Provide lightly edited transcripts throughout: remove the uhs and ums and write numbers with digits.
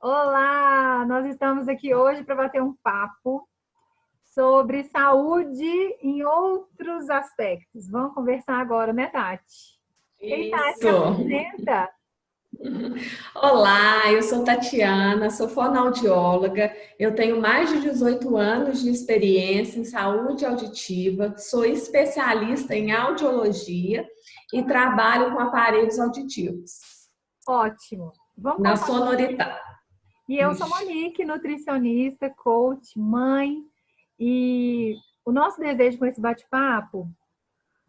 Olá! Nós estamos aqui hoje para bater um papo sobre saúde em outros aspectos. Vamos conversar agora, né, Tati? Ei, Tati, se Isso. apresenta. Olá, eu sou Tatiana, sou fonoaudióloga. Eu tenho mais de 18 anos de experiência em saúde auditiva, sou especialista em audiologia e trabalho com aparelhos auditivos. Ótimo. Vamos Na contar. sonoridade. E eu sou Monique, nutricionista, coach, mãe. E o nosso desejo com esse bate-papo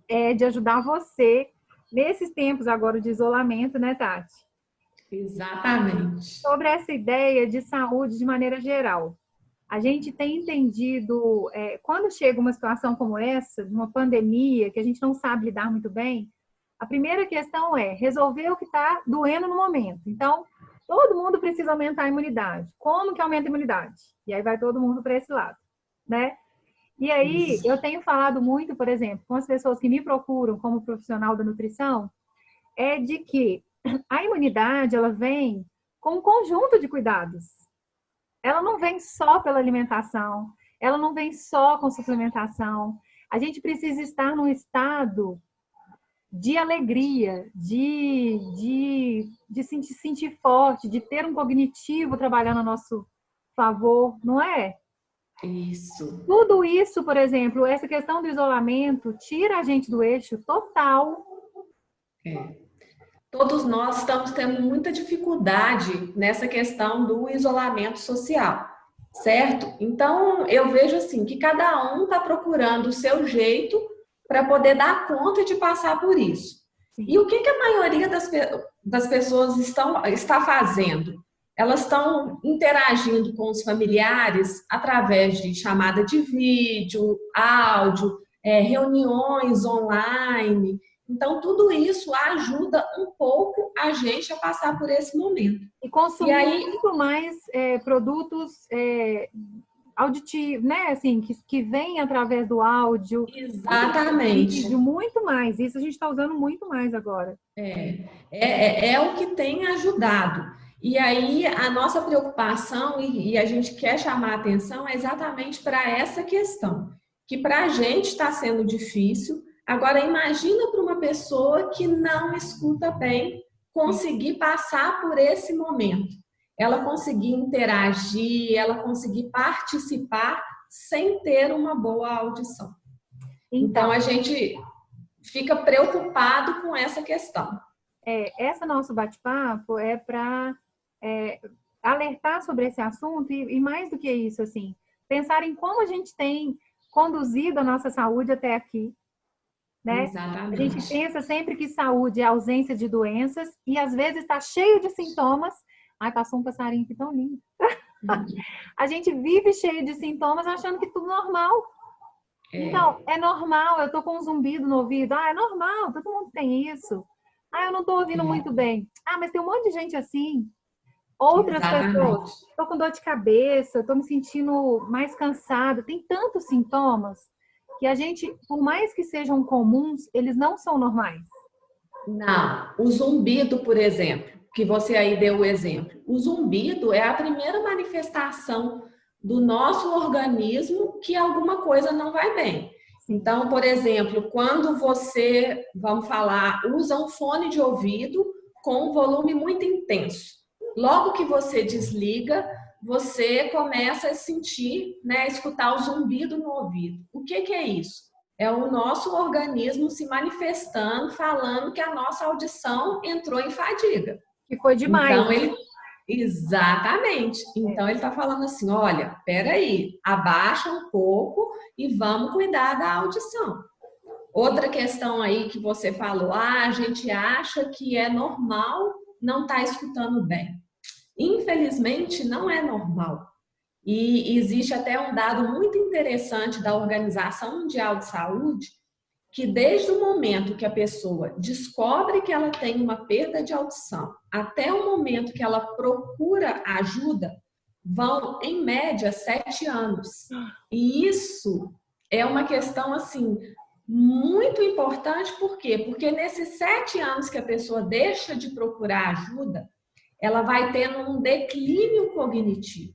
é de ajudar você nesses tempos agora de isolamento, né, Tati? Exatamente. Sobre essa ideia de saúde de maneira geral. A gente tem entendido, quando chega uma situação como essa, de uma pandemia, que a gente não sabe lidar muito bem, a primeira questão é resolver o que está doendo no momento. Então, todo mundo precisa aumentar a imunidade. Como que aumenta a imunidade? E aí vai todo mundo para esse lado, né? E aí, eu Isso. tenho falado muito, por exemplo, com as pessoas que me procuram como profissional da nutrição, é de que a imunidade, ela vem com um conjunto de cuidados. Ela não vem só pela alimentação, ela não vem só com suplementação. A gente precisa estar num estado de alegria, de se sentir forte, de ter um cognitivo trabalhando a nosso favor, não é? Isso. Tudo isso, por exemplo, essa questão do isolamento, tira a gente do eixo total. É. Todos nós estamos tendo muita dificuldade nessa questão do isolamento social, certo? Então, eu vejo assim que cada um está procurando o seu jeito para poder dar conta de passar por isso. E Sim. o que a maioria das pessoas está fazendo? Elas estão interagindo com os familiares através de chamada de vídeo, áudio, reuniões online. Então, tudo isso ajuda um pouco a gente a passar por esse momento. E E consumir aí, muito mais produtos auditivos, né? Assim, que vem através do áudio, muito mais exatamente, vídeo, muito mais. Isso a gente está usando muito mais agora. é o que tem ajudado. E aí, a nossa preocupação, e a gente quer chamar a atenção, é exatamente para essa questão, que para a gente está sendo difícil. Agora, imagina para uma pessoa que não escuta bem conseguir passar por esse momento. Ela conseguir interagir, ela conseguir participar sem ter uma boa audição. Então, Então, a gente fica preocupado com essa questão. essa nosso bate-papo é para alertar sobre esse assunto e mais do que isso, assim, pensar em como a gente tem conduzido a nossa saúde até aqui, né? A gente Exatamente. pensa sempre que saúde é ausência de doenças e às vezes está cheio de sintomas. Ai, passou um passarinho aqui tão lindo. A gente vive cheio de sintomas achando que tudo normal. Então, é normal, eu tô com um zumbido no ouvido. Ah, é normal, todo mundo tem isso. Ah, eu não tô ouvindo muito bem. Ah, mas tem um monte de gente assim. Outras pessoas, Exatamente. tô com dor de cabeça, tô me sentindo mais cansada. Tem tantos sintomas que a gente, por mais que sejam comuns, eles não são normais. Não, o zumbido, por exemplo, que você aí deu o exemplo. O zumbido é a primeira manifestação do nosso organismo que alguma coisa não vai bem. Sim. Então, por exemplo, quando você, vamos falar, usa um fone de ouvido com um volume muito intenso. Logo que você desliga, você começa a sentir, né, escutar o zumbido no ouvido. O que é isso? É o nosso organismo se manifestando, falando que a nossa audição entrou em fadiga. Que foi demais, Então, né? ele. Exatamente. Então, ele está falando assim: olha, peraí, abaixa um pouco e vamos cuidar da audição. Outra questão aí que você falou: a gente acha que é normal não estar escutando bem. Infelizmente, não é normal. E existe até um dado muito interessante da Organização Mundial de Saúde, que desde o momento que a pessoa descobre que ela tem uma perda de audição até o momento que ela procura ajuda, vão, em média, 7 anos. E isso é uma questão, assim, muito importante, por quê? Porque nesses 7 anos que a pessoa deixa de procurar ajuda, ela vai tendo um declínio cognitivo.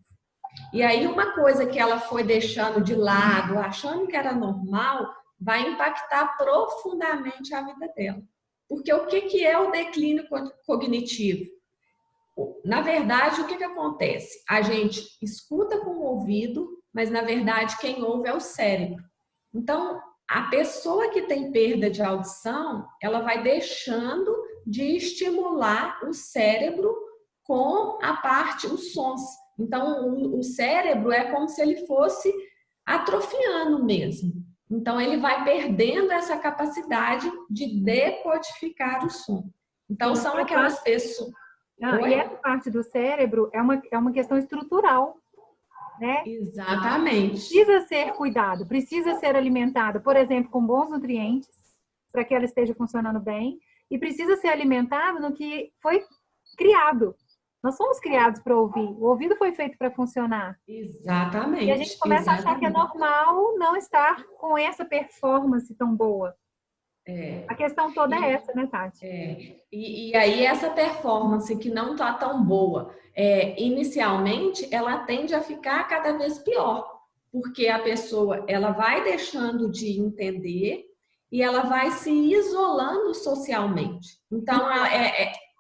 E aí uma coisa que ela foi deixando de lado, achando que era normal, vai impactar profundamente a vida dela. Porque o que é o declínio cognitivo? Na verdade, o que acontece? A gente escuta com o ouvido, mas na verdade quem ouve é o cérebro. Então, a pessoa que tem perda de audição, ela vai deixando de estimular o cérebro com a parte, os sons. Então, o cérebro é como se ele fosse atrofiando mesmo. Então, ele vai perdendo essa capacidade de decodificar o som. Então, são aquelas pessoas... E essa parte do cérebro é uma questão estrutural, né? Exatamente. Precisa ser cuidado, precisa ser alimentada, por exemplo, com bons nutrientes, para que ela esteja funcionando bem, e precisa ser alimentado no que foi criado. Nós somos criados para ouvir. O ouvido foi feito para funcionar. Exatamente. E a gente começa a achar que é normal não estar com essa performance tão boa. A questão toda é essa, né, Tati? E aí essa performance que não está tão boa, inicialmente ela tende a ficar cada vez pior, porque a pessoa ela vai deixando de entender e ela vai se isolando socialmente. Então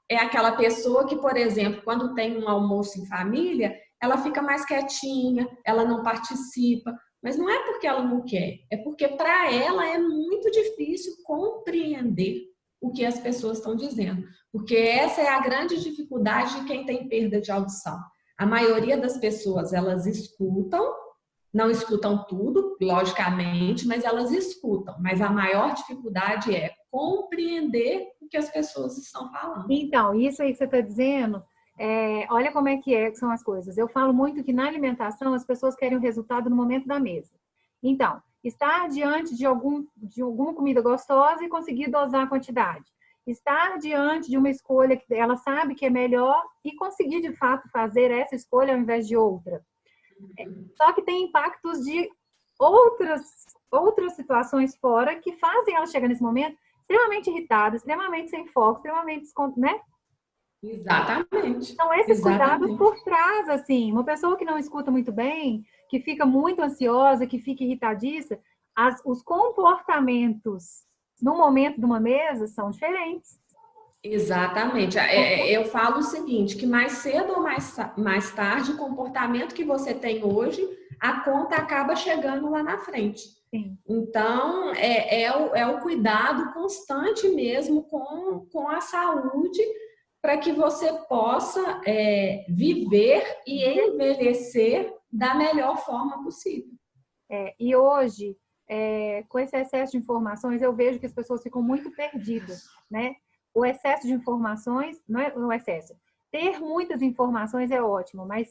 é aquela pessoa que, por exemplo, quando tem um almoço em família, ela fica mais quietinha, ela não participa. Mas não é porque ela não quer, é porque para ela é muito difícil compreender o que as pessoas estão dizendo. Porque essa é a grande dificuldade de quem tem perda de audição. A maioria das pessoas, elas escutam, não escutam tudo, logicamente, mas elas escutam. Mas a maior dificuldade é compreender o que as pessoas estão falando. Então, isso aí que você está dizendo... olha como é que são as coisas. Eu falo muito que na alimentação as pessoas querem o resultado no momento da mesa. Então, estar diante de alguma comida gostosa e conseguir dosar a quantidade. Estar diante de uma escolha que ela sabe que é melhor e conseguir de fato fazer essa escolha ao invés de outra. Só que tem impactos de outras situações fora que fazem ela chegar nesse momento extremamente irritada, extremamente sem foco, extremamente, né? Exatamente. Então, esses cuidados por trás, assim, uma pessoa que não escuta muito bem, que fica muito ansiosa, que fica irritadiça, os comportamentos no momento de uma mesa são diferentes. Exatamente. Eu falo o seguinte, que mais cedo ou mais tarde, o comportamento que você tem hoje, a conta acaba chegando lá na frente. Sim. Então, é o cuidado constante mesmo com a saúde, para que você possa viver e envelhecer da melhor forma possível. E hoje, com esse excesso de informações, eu vejo que as pessoas ficam muito perdidas, né? O excesso de informações, não é o excesso. Ter muitas informações é ótimo, mas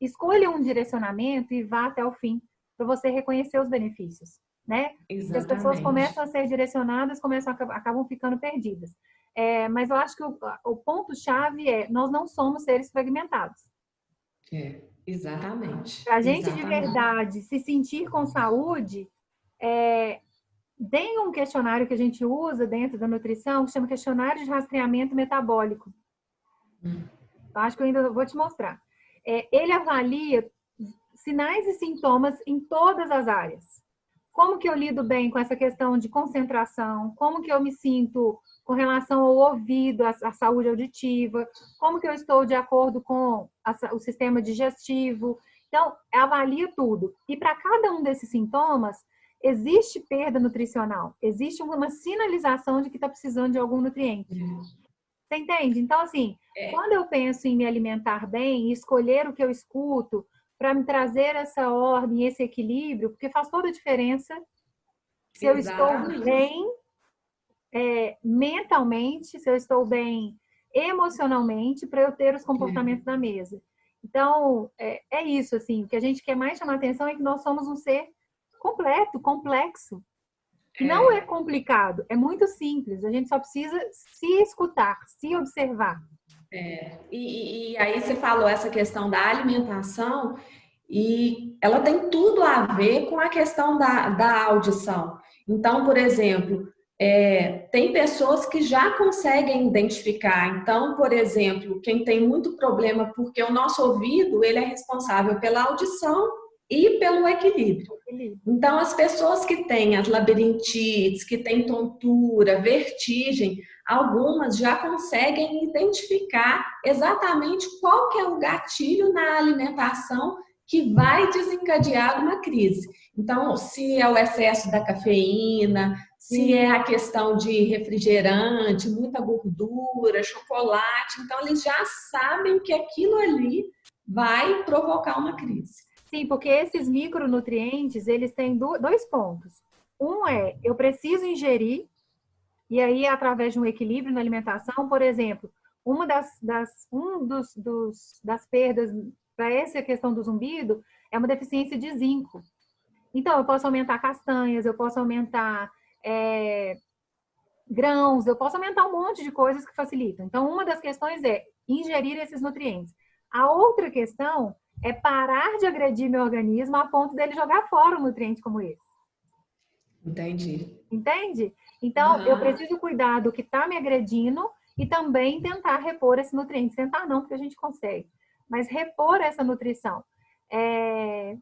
escolha um direcionamento e vá até o fim, para você reconhecer os benefícios, né? Exatamente. E as pessoas começam a ser direcionadas, acabam ficando perdidas. Mas eu acho que o ponto-chave nós não somos seres fragmentados. Exatamente. Para a gente de verdade se sentir com saúde, tem um questionário que a gente usa dentro da nutrição que chama questionário de rastreamento metabólico. Eu acho que eu ainda vou te mostrar. Ele avalia sinais e sintomas em todas as áreas. Como que eu lido bem com essa questão de concentração? Como que eu me sinto com relação ao ouvido, à saúde auditiva? Como que eu estou de acordo com o sistema digestivo? Então, avalia tudo. E para cada um desses sintomas, existe perda nutricional. Existe uma sinalização de que está precisando de algum nutriente. Você entende? Então, assim, quando eu penso em me alimentar bem e escolher o que eu escuto para me trazer essa ordem, esse equilíbrio, porque faz toda a diferença se eu estou bem mentalmente, se eu estou bem emocionalmente, para eu ter os comportamentos da mesa. Então, é isso, assim, o que a gente quer mais chamar atenção é que nós somos um ser completo, complexo. E não é complicado, é muito simples. A gente só precisa se escutar, se observar. E aí você falou essa questão da alimentação e ela tem tudo a ver com a questão da audição. Então, por exemplo, Tem pessoas que já conseguem identificar. Então, por exemplo, quem tem muito problema, porque o nosso ouvido, ele é responsável pela audição e pelo equilíbrio. Então, as pessoas que têm as labirintites, que têm tontura, vertigem, algumas já conseguem identificar exatamente qual que é o gatilho na alimentação que vai desencadear uma crise. Então, se é o excesso da cafeína, se é a questão de refrigerante, muita gordura, chocolate, então eles já sabem que aquilo ali vai provocar uma crise. Sim, porque esses micronutrientes, eles têm dois pontos. Um é, eu preciso ingerir, e aí através de um equilíbrio na alimentação, por exemplo, uma das perdas para essa questão do zumbido é uma deficiência de zinco. Então, eu posso aumentar castanhas, eu posso aumentar grãos, eu posso aumentar um monte de coisas que facilitam. Então, uma das questões é ingerir esses nutrientes. A outra questão é parar de agredir meu organismo a ponto dele jogar fora um nutriente como esse. Entendi. Entende? Então, eu preciso cuidar do que está me agredindo e também tentar repor esse nutriente. Tentar não, porque a gente consegue. Mas repor essa nutrição. É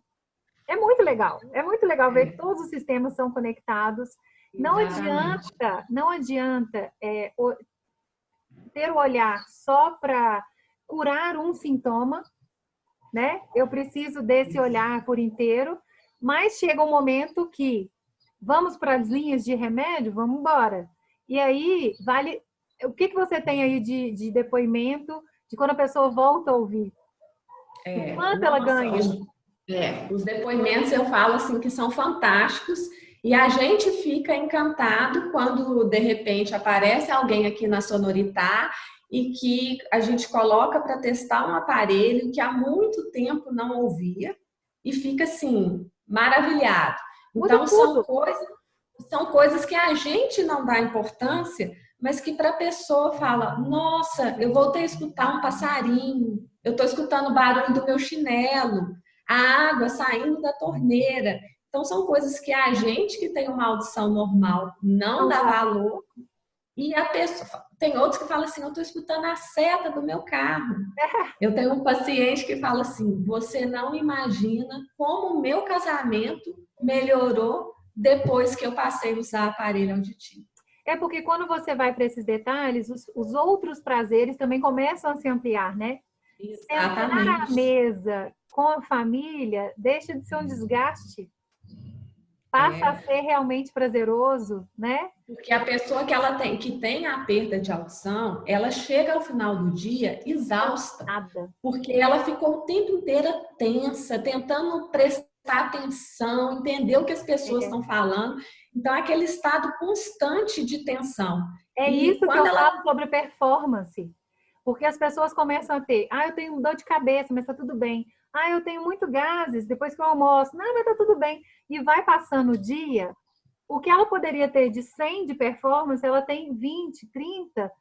muito legal. É muito legal ver que todos os sistemas são conectados. Não adianta ter o olhar só para curar um sintoma, né? Eu preciso desse olhar por inteiro, mas chega um momento que vamos para as linhas de remédio, vamos embora. E aí, o que você tem aí de depoimento de quando a pessoa volta a ouvir? O quanto ela ganha? Os depoimentos eu falo assim que são fantásticos e a gente fica encantado quando de repente aparece alguém aqui na Sonoritá e que a gente coloca para testar um aparelho que há muito tempo não ouvia e fica assim maravilhado. Então são coisas que a gente não dá importância, mas que para a pessoa fala: nossa, eu voltei a escutar um passarinho, eu estou escutando o barulho do meu chinelo, a água saindo da torneira. Então, são coisas que a gente que tem uma audição normal não dá valor. E a pessoa, tem outros que falam assim: eu estou escutando a seta do meu carro. Eu tenho um paciente que fala assim: você não imagina como o meu casamento melhorou depois que eu passei a usar aparelho auditivo. É porque quando você vai para esses detalhes, os outros prazeres também começam a se ampliar, né? Exatamente. Sentar à mesa com a família deixa de ser um desgaste. Passa a ser realmente prazeroso, né? Porque a pessoa que tem a perda de audição, ela chega ao final do dia exausta. Porque ela ficou o tempo inteiro tensa, tentando prestar atenção, entender o que as pessoas estão falando. Então, é aquele estado constante de tensão. É isso que eu falo sobre performance. Porque as pessoas começam a ter, eu tenho dor de cabeça, mas tá tudo bem. Eu tenho muito gases depois que eu almoço. Não, mas tá tudo bem. E vai passando o dia, o que ela poderia ter de 100 de performance, ela tem 20, 30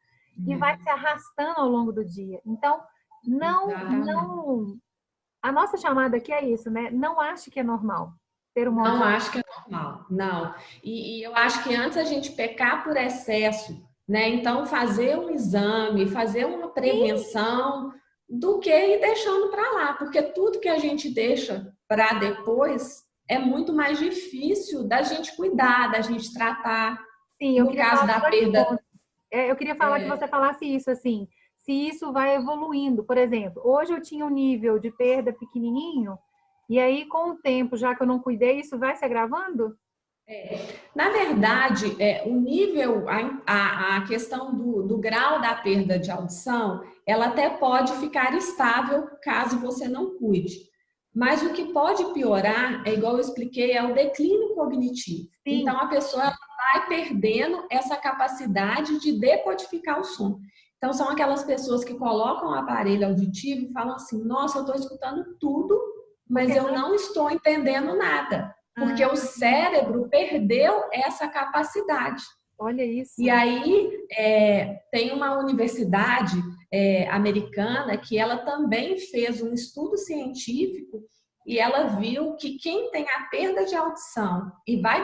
e vai se arrastando ao longo do dia. Então, a nossa chamada aqui é isso, né? Não ache que é normal ter uma Não acho que é normal, não. E eu acho que antes a gente pecar por excesso, né? Então, fazer um exame, fazer uma prevenção, do que ir deixando para lá, porque tudo que a gente deixa para depois é muito mais difícil da gente cuidar, da gente tratar. Sim, no caso da perda. Eu queria falar que você falasse isso, assim, se isso vai evoluindo. Por exemplo, hoje eu tinha um nível de perda pequenininho, e aí com o tempo, já que eu não cuidei, isso vai se agravando? Na verdade, o nível, a questão do grau da perda de audição, ela até pode ficar estável caso você não cuide. Mas o que pode piorar, igual eu expliquei, é o declínio cognitivo. Sim. Então, a pessoa vai perdendo essa capacidade de decodificar o som. Então, são aquelas pessoas que colocam o aparelho auditivo e falam assim: nossa, eu estou escutando tudo, mas eu não estou entendendo nada. Porque o cérebro perdeu essa capacidade. Olha isso. E aí, tem uma universidade americana que ela também fez um estudo científico e ela viu que quem tem a perda de audição e vai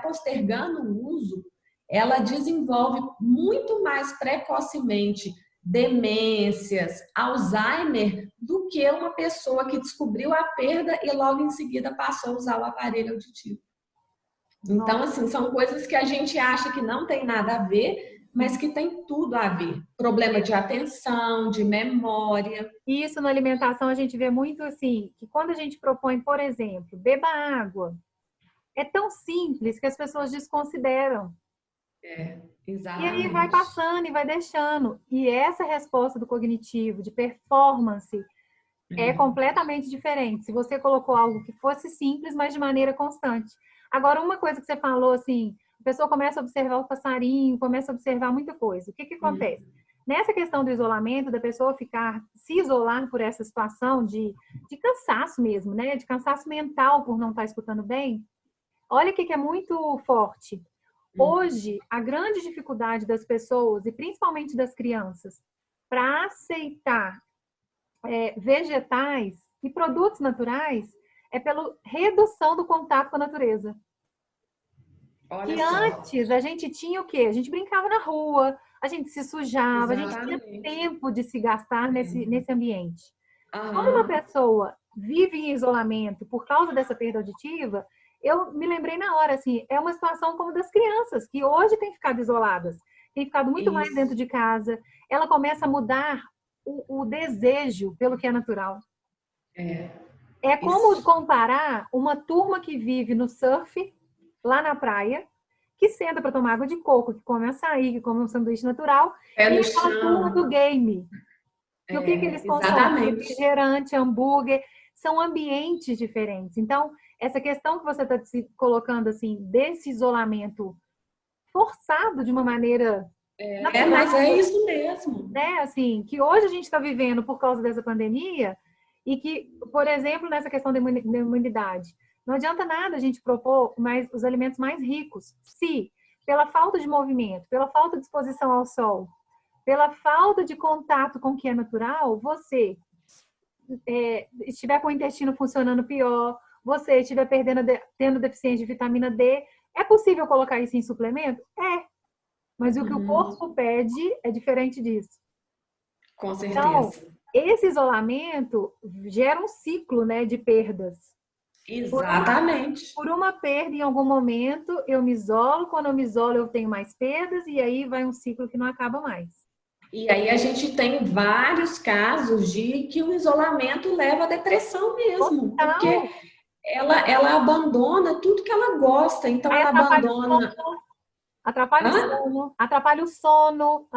postergando o uso, ela desenvolve muito mais precocemente demências, Alzheimer, do que uma pessoa que descobriu a perda e logo em seguida passou a usar o aparelho auditivo. Então, assim, são coisas que a gente acha que não tem nada a ver, mas que tem tudo a ver. Problema de atenção, de memória. E isso na alimentação a gente vê muito assim, que quando a gente propõe, por exemplo, beba água, é tão simples que as pessoas desconsideram. E aí vai Exatamente. passando e vai deixando. E essa resposta do cognitivo, de performance, é completamente diferente. Se você colocou algo que fosse simples, mas de maneira constante. Agora, uma coisa que você falou assim, a pessoa começa a observar o passarinho, começa a observar muita coisa. O que acontece? Nessa questão do isolamento, da pessoa se isolar por essa situação de cansaço mesmo, né? De cansaço mental por não estar escutando bem. Olha o que é muito forte. Hoje, a grande dificuldade das pessoas, e principalmente das crianças, para aceitar vegetais e produtos naturais é pela redução do contato com a natureza. Olha Que só. antes a gente tinha o quê? A gente brincava na rua, a gente se sujava, a gente tinha Exatamente. tempo de se gastar nesse ambiente. Quando uma Aham. pessoa vive em isolamento por causa dessa perda auditiva, eu me lembrei na hora, assim, é uma situação como das crianças, que hoje têm ficado isoladas, têm ficado muito mais dentro Isso. de casa. Ela começa a mudar o desejo pelo que é natural. É. É como Isso. comparar uma turma que vive no surf, lá na praia, que senta para tomar água de coco, que come açaí, que come um sanduíche natural, Pé e no aquela turma do chão. game, que o que eles consomem? Exatamente. Refrigerante, hambúrguer, são ambientes diferentes. Então, essa questão que você está se colocando assim, desse isolamento forçado de uma maneira Mas é natural, isso mesmo. né? Assim, que hoje a gente está vivendo por causa dessa pandemia e que, por exemplo, nessa questão da imunidade, não adianta nada a gente propor os alimentos mais ricos, se pela falta de movimento, pela falta de exposição ao sol, pela falta de contato com o que é natural, você estiver com o intestino funcionando pior, você estiver tendo deficiência de vitamina D, é possível colocar isso em suplemento? É, mas o que o corpo pede é diferente disso. Com Então, certeza. esse isolamento gera um ciclo, né, de perdas. Por uma, Exatamente. por uma perda, em algum momento, eu me isolo. Quando eu me isolo, eu tenho mais perdas. E aí vai um ciclo que não acaba mais. E aí a gente tem vários casos de que o isolamento leva à depressão mesmo, porque Total. ela abandona tudo que ela gosta, então Aí ela abandona. atrapalha o Hã? sono, atrapalha o sono,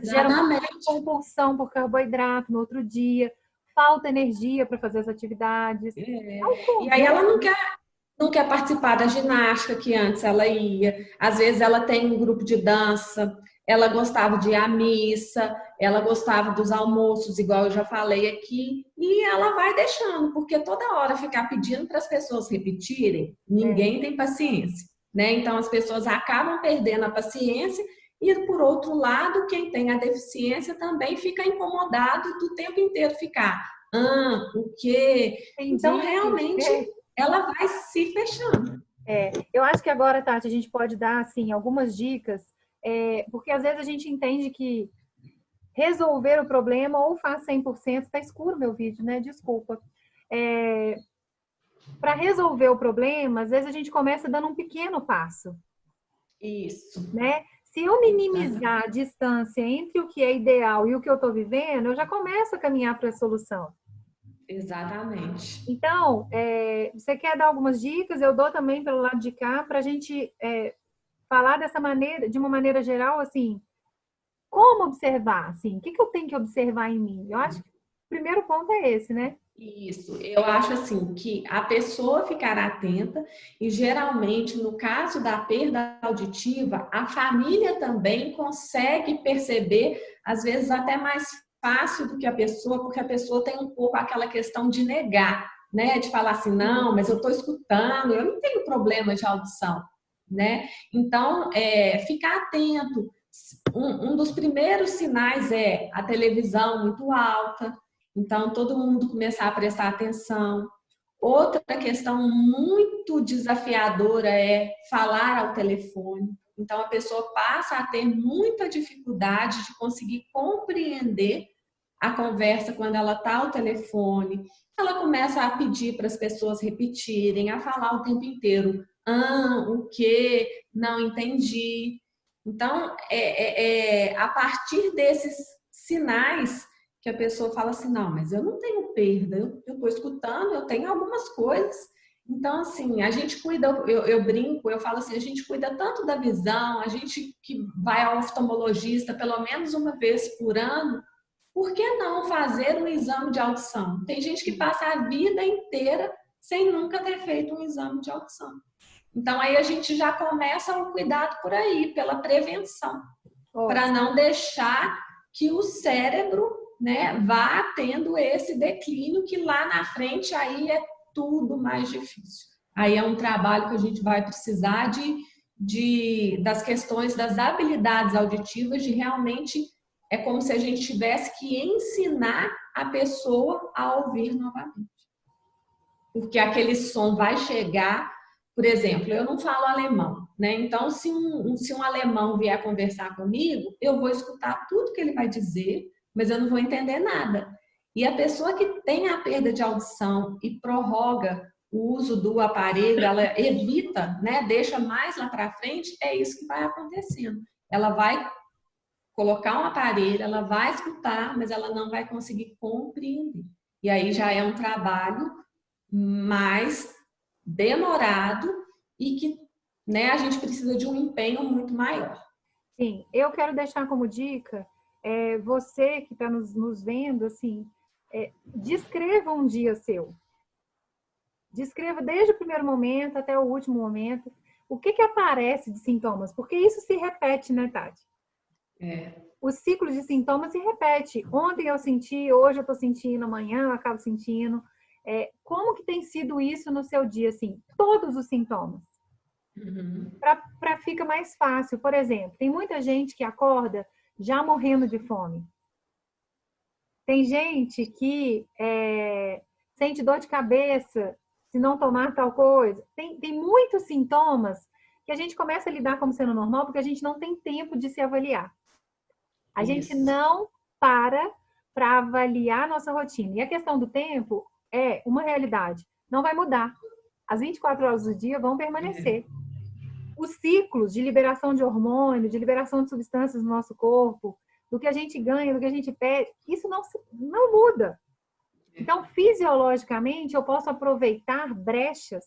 gera uma Exatamente. compulsão por carboidrato no outro dia, falta energia para fazer as atividades. É um E aí ela conjunto. não quer participar da ginástica que antes ela ia. Às vezes ela tem um grupo de dança, ela gostava de ir à missa, ela gostava dos almoços, igual eu já falei aqui, e ela vai deixando, porque toda hora ficar pedindo para as pessoas repetirem, É. ninguém tem paciência, né? Então as pessoas acabam perdendo a paciência e por outro lado, quem tem a deficiência também fica incomodado do tempo inteiro ficar, o quê? Então Entendi. realmente ela vai se fechando. Eu acho que agora, Tati, a gente pode dar assim algumas dicas, porque às vezes a gente entende que resolver o problema ou faz 100%, está escuro meu vídeo, né? Desculpa. Para resolver o problema, às vezes a gente começa dando um pequeno passo, Isso. né? Se eu minimizar a distância entre o que é ideal e o que eu estou vivendo, eu já começo a caminhar para a solução. Exatamente. Então, você quer dar algumas dicas? Eu dou também pelo lado de cá para a gente falar dessa maneira, de uma maneira geral, assim, como observar, assim, o que eu tenho que observar em mim? Eu acho que o primeiro ponto é esse, né? Isso, eu acho assim que a pessoa ficar atenta e geralmente no caso da perda auditiva, a família também consegue perceber, às vezes até mais fácil do que a pessoa, porque a pessoa tem um pouco aquela questão de negar, né? De falar assim, não, mas eu estou escutando, eu não tenho problema de audição, né? Então, ficar atento. Um dos primeiros sinais é a televisão muito alta, então, todo mundo começar a prestar atenção. Outra questão muito desafiadora é falar ao telefone. Então, a pessoa passa a ter muita dificuldade de conseguir compreender a conversa quando ela está ao telefone. Ela começa a pedir para as pessoas repetirem, a falar o tempo inteiro. Ah, o quê? Não entendi. Então, a partir desses sinais que a pessoa fala assim, não, mas eu não tenho perda, eu estou escutando, eu tenho algumas coisas. Então, assim, a gente cuida, eu brinco, eu falo assim, a gente cuida tanto da visão, a gente que vai ao oftalmologista pelo menos uma vez por ano, por que não fazer um exame de audição? Tem gente que passa a vida inteira sem nunca ter feito um exame de audição. Então, aí a gente já começa o cuidado por aí, pela prevenção, para não deixar que o cérebro, né, vá tendo esse declínio que lá na frente aí é tudo mais difícil. Aí é um trabalho que a gente vai precisar das questões das habilidades auditivas, de realmente é como se a gente tivesse que ensinar a pessoa a ouvir novamente. Porque aquele som vai chegar, por exemplo, eu não falo alemão, né? Então, se um alemão vier conversar comigo, eu vou escutar tudo que ele vai dizer, mas eu não vou entender nada. E a pessoa que tem a perda de audição e prorroga o uso do aparelho, ela evita, né? Deixa mais lá para frente, é isso que vai acontecendo. Ela vai colocar um aparelho, ela vai escutar, mas ela não vai conseguir compreender. E aí já é um trabalho mais demorado e que, né, a gente precisa de um empenho muito maior. Sim, eu quero deixar como dica, você que está nos vendo, assim, descreva um dia seu. Descreva desde o primeiro momento até o último momento. O que aparece de sintomas? Porque isso se repete, né, Tati? O ciclo de sintomas se repete. Ontem eu senti, hoje eu estou sentindo, amanhã eu acabo sentindo. Como que tem sido isso no seu dia, assim? Todos os sintomas. Para fica mais fácil. Por exemplo, tem muita gente que acorda já morrendo de fome. Tem gente que sente dor de cabeça se não tomar tal coisa. Tem muitos sintomas que a gente começa a lidar como sendo normal porque a gente não tem tempo de se avaliar. A gente não para avaliar a nossa rotina. E a questão do tempo é uma realidade. Não vai mudar. As 24 horas do dia vão permanecer. Os ciclos de liberação de hormônio, de liberação de substâncias no nosso corpo, do que a gente ganha, do que a gente perde, isso não muda. Então, fisiologicamente, eu posso aproveitar brechas.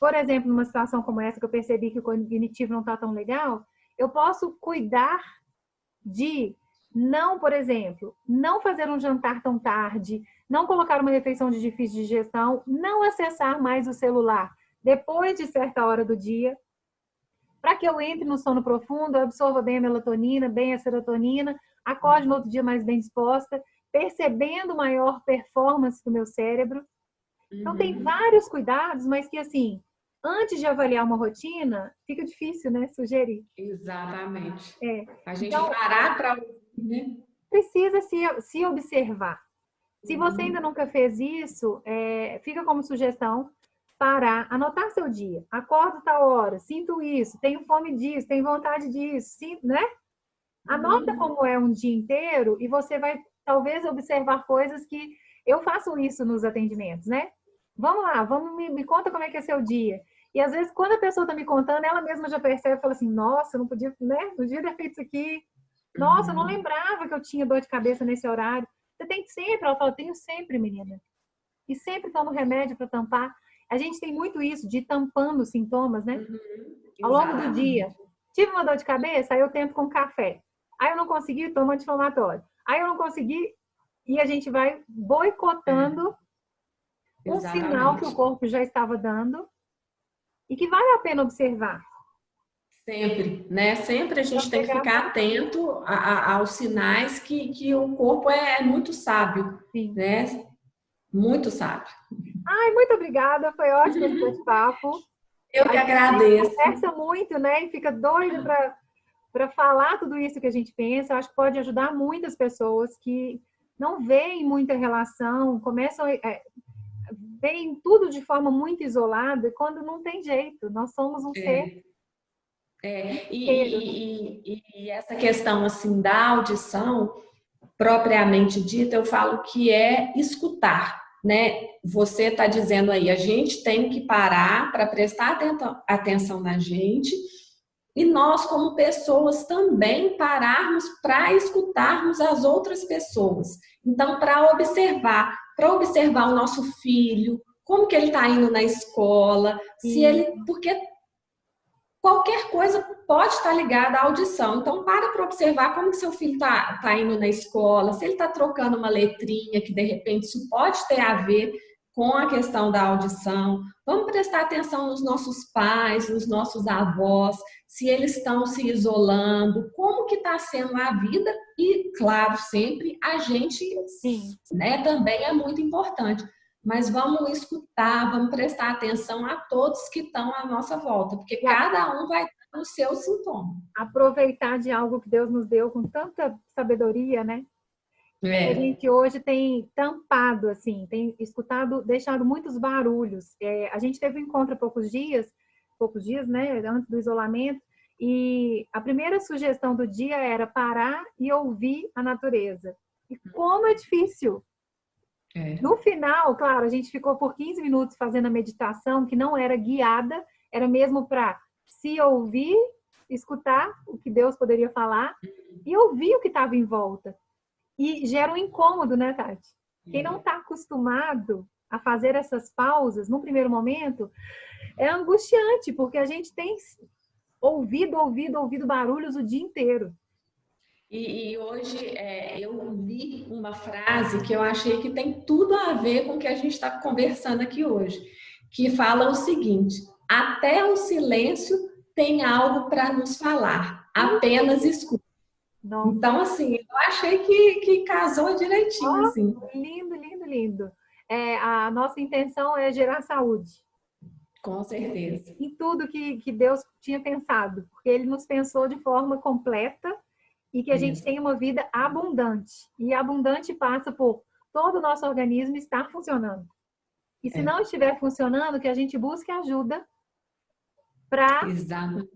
Por exemplo, numa situação como essa, que eu percebi que o cognitivo não está tão legal, eu posso cuidar de não, por exemplo, não fazer um jantar tão tarde, não colocar uma refeição de difícil digestão, não acessar mais o celular depois de certa hora do dia, para que eu entre no sono profundo, absorva bem a melatonina, bem a serotonina, acorde no outro dia mais bem disposta, percebendo maior performance do meu cérebro. Então, tem vários cuidados, mas que, assim, antes de avaliar uma rotina, fica difícil, né? Sugerir. Exatamente. É. A gente então, parar para ouvir, né? Precisa se observar. Se você ainda nunca fez isso, fica como sugestão parar, anotar seu dia. Acordo tal hora, sinto isso, tenho fome disso, tenho vontade disso, né? Anota como é um dia inteiro e você vai, talvez, observar coisas que... Eu faço isso nos atendimentos, né? Vamos lá, me conta como é que é seu dia. E, às vezes, quando a pessoa está me contando, ela mesma já percebe e fala assim, nossa, eu não podia, né? Não podia ter feito isso aqui. Nossa, eu não lembrava que eu tinha dor de cabeça nesse horário. Você tem sempre, ela fala, tenho sempre, menina. E sempre tomo remédio para tampar. A gente tem muito isso de ir tampando os sintomas, né? Ao longo do dia. Tive uma dor de cabeça, aí eu tento com café. Aí eu não consegui, tomo anti-inflamatório. Aí eu não consegui, e a gente vai boicotando um sinal que o corpo já estava dando e que vale a pena observar. Sempre, né? Sempre a gente tem que ficar atento aos sinais que o corpo é muito sábio, Sim. Né? Muito sábio. Ai, muito obrigada, foi ótimo esse bate-papo. Eu que agradeço. Conversa muito, né? E fica doido para falar tudo isso que a gente pensa. Eu acho que pode ajudar muitas pessoas que não veem muita relação, começam veem tudo de forma muito isolada, quando não tem jeito. Nós somos um ser E essa questão assim da audição, propriamente dita, eu falo que é escutar, né? Você está dizendo aí, a gente tem que parar para prestar atenção na gente e nós, como pessoas, também pararmos para escutarmos as outras pessoas. Então, para observar o nosso filho, como que ele está indo na escola, se ele, porque qualquer coisa pode estar ligada à audição. Então, para observar como que seu filho está indo na escola, se ele está trocando uma letrinha, que de repente isso pode ter a ver com a questão da audição. Vamos prestar atenção nos nossos pais, nos nossos avós, se eles estão se isolando, como que está sendo a vida e, claro, sempre a gente, né, também é muito importante. Mas vamos escutar, vamos prestar atenção a todos que estão à nossa volta, porque cada um vai ter o seu sintoma. Aproveitar de algo que Deus nos deu com tanta sabedoria, né? A gente hoje tem tampado, assim, tem escutado, deixado muitos barulhos. A gente teve um encontro há poucos dias, né, antes do isolamento, e a primeira sugestão do dia era parar e ouvir a natureza. E como é difícil! No final, claro, a gente ficou por 15 minutos fazendo a meditação, que não era guiada, era mesmo para se ouvir, escutar o que Deus poderia falar e ouvir o que estava em volta. E gera um incômodo, né, Tati? Quem não está acostumado a fazer essas pausas, no primeiro momento, é angustiante, porque a gente tem ouvido barulhos o dia inteiro. E hoje eu li uma frase que eu achei que tem tudo a ver com o que a gente está conversando aqui hoje, que fala o seguinte: até o silêncio tem algo para nos falar, apenas escuta. Nossa. Então, assim, eu achei que casou direitinho, assim. Lindo, lindo, lindo. A nossa intenção é gerar saúde. Com certeza. Em tudo que Deus tinha pensado, porque Ele nos pensou de forma completa e que a gente tenha uma vida abundante. E abundante passa por todo o nosso organismo estar funcionando. E se não estiver funcionando, que a gente busque ajuda para... Exatamente.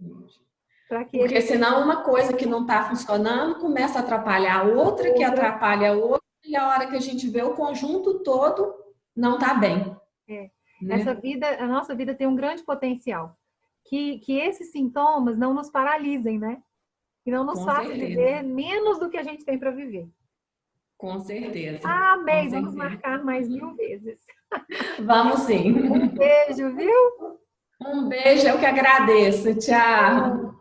Porque senão uma coisa que não está funcionando começa a atrapalhar a outra, que atrapalha a outra, e a hora que a gente vê o conjunto todo não está bem. Né? A nossa vida tem um grande potencial. Que esses sintomas não nos paralisem, né? Que não nos façam viver menos do que a gente tem para viver. Com certeza. Amém! Vamos marcar mais 1000 vezes. Vamos sim. Um beijo, viu? Um beijo, eu que agradeço. Tchau.